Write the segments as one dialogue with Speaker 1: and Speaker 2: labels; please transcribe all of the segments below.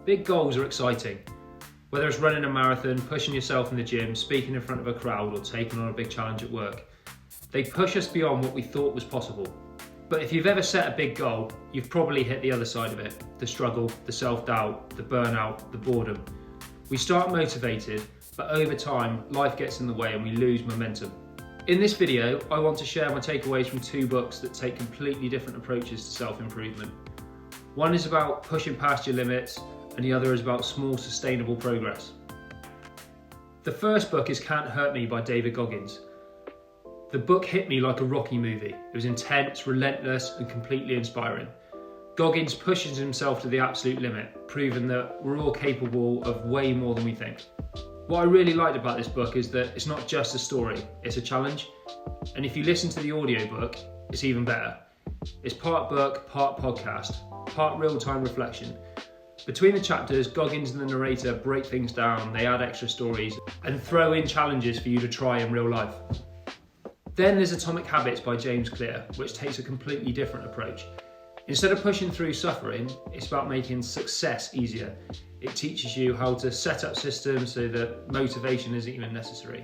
Speaker 1: Big goals are exciting. Whether it's running a marathon, pushing yourself in the gym, speaking in front of a crowd, or taking on a big challenge at work, they push us beyond what we thought was possible. But if you've ever set a big goal, you've probably hit the other side of it. The struggle, the self-doubt, the burnout, the boredom. We start motivated, but over time, life gets in the way and we lose momentum. In this video, I want to share my takeaways from two books that take completely different approaches to self-improvement. One is about pushing past your limits, and the other is about small, sustainable progress. The first book is Can't Hurt Me by David Goggins. The book hit me like a Rocky movie. It was intense, relentless, and completely inspiring. Goggins pushes himself to the absolute limit, proving that we're all capable of way more than we think. What I really liked about this book is that it's not just a story, it's a challenge. And if you listen to the audiobook, it's even better. It's part book, part podcast, part real-time reflection. Between the chapters, Goggins and the narrator break things down, they add extra stories, and throw in challenges for you to try in real life. Then there's Atomic Habits by James Clear, which takes a completely different approach. Instead of pushing through suffering, it's about making success easier. It teaches you how to set up systems so that motivation isn't even necessary.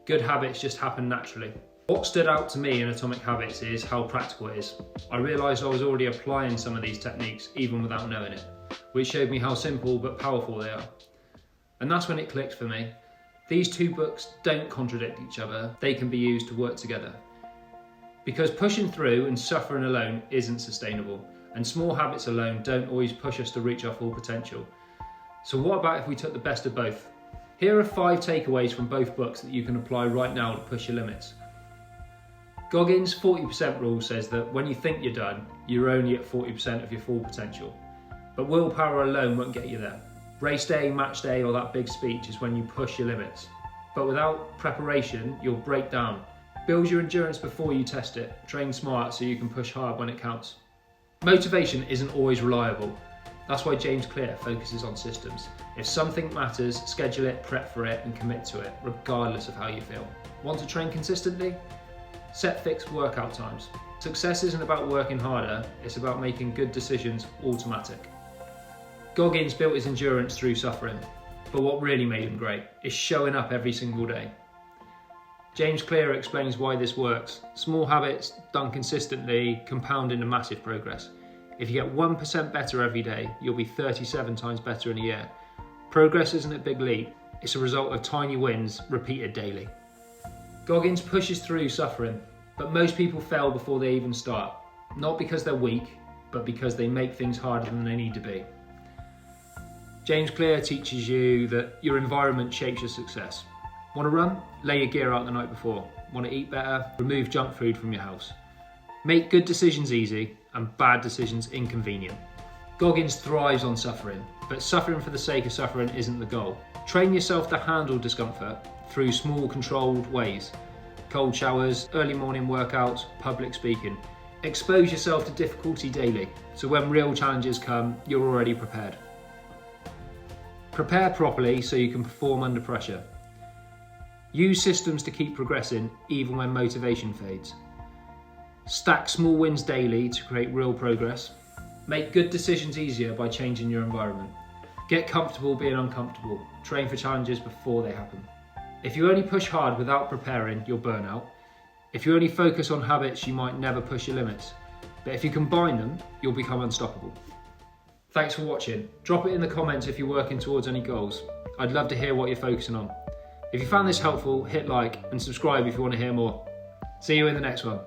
Speaker 1: Good habits just happen naturally. What stood out to me in Atomic Habits is how practical it is. I realised I was already applying some of these techniques even without knowing it, which showed me how simple but powerful they are. And that's when it clicked for me. These two books don't contradict each other, they can be used to work together. Because pushing through and suffering alone isn't sustainable, and small habits alone don't always push us to reach our full potential. So what about if we took the best of both? Here are 5 takeaways from both books that you can apply right now to push your limits. Goggins' 40% rule says that when you think you're done, you're only at 40% of your full potential. But willpower alone won't get you there. Race day, match day, or that big speech is when you push your limits. But without preparation, you'll break down. Build your endurance before you test it. Train smart so you can push hard when it counts. Motivation isn't always reliable. That's why James Clear focuses on systems. If something matters, schedule it, prep for it, and commit to it, regardless of how you feel. Want to train consistently? Set fixed workout times. Success isn't about working harder, it's about making good decisions automatic. Goggins built his endurance through suffering, but what really made him great is showing up every single day. James Clear explains why this works. Small habits done consistently compound into massive progress. If you get 1% better every day, you'll be 37 times better in a year. Progress isn't a big leap, it's a result of tiny wins repeated daily. Goggins pushes through suffering, but most people fail before they even start. Not because they're weak, but because they make things harder than they need to be. James Clear teaches you that your environment shapes your success. Want to run? Lay your gear out the night before. Want to eat better? Remove junk food from your house. Make good decisions easy and bad decisions inconvenient. Goggins thrives on suffering, but suffering for the sake of suffering isn't the goal. Train yourself to handle discomfort through small, controlled ways. Cold showers, early morning workouts, public speaking. Expose yourself to difficulty daily, so when real challenges come, you're already prepared. Prepare properly so you can perform under pressure. Use systems to keep progressing even when motivation fades. Stack small wins daily to create real progress. Make good decisions easier by changing your environment. Get comfortable being uncomfortable. Train for challenges before they happen. If you only push hard without preparing, you'll burn out. If you only focus on habits, you might never push your limits. But if you combine them, you'll become unstoppable. Thanks for watching. Drop it in the comments if you're working towards any goals. I'd love to hear what you're focusing on. If you found this helpful, hit like and subscribe if you want to hear more. See you in the next one.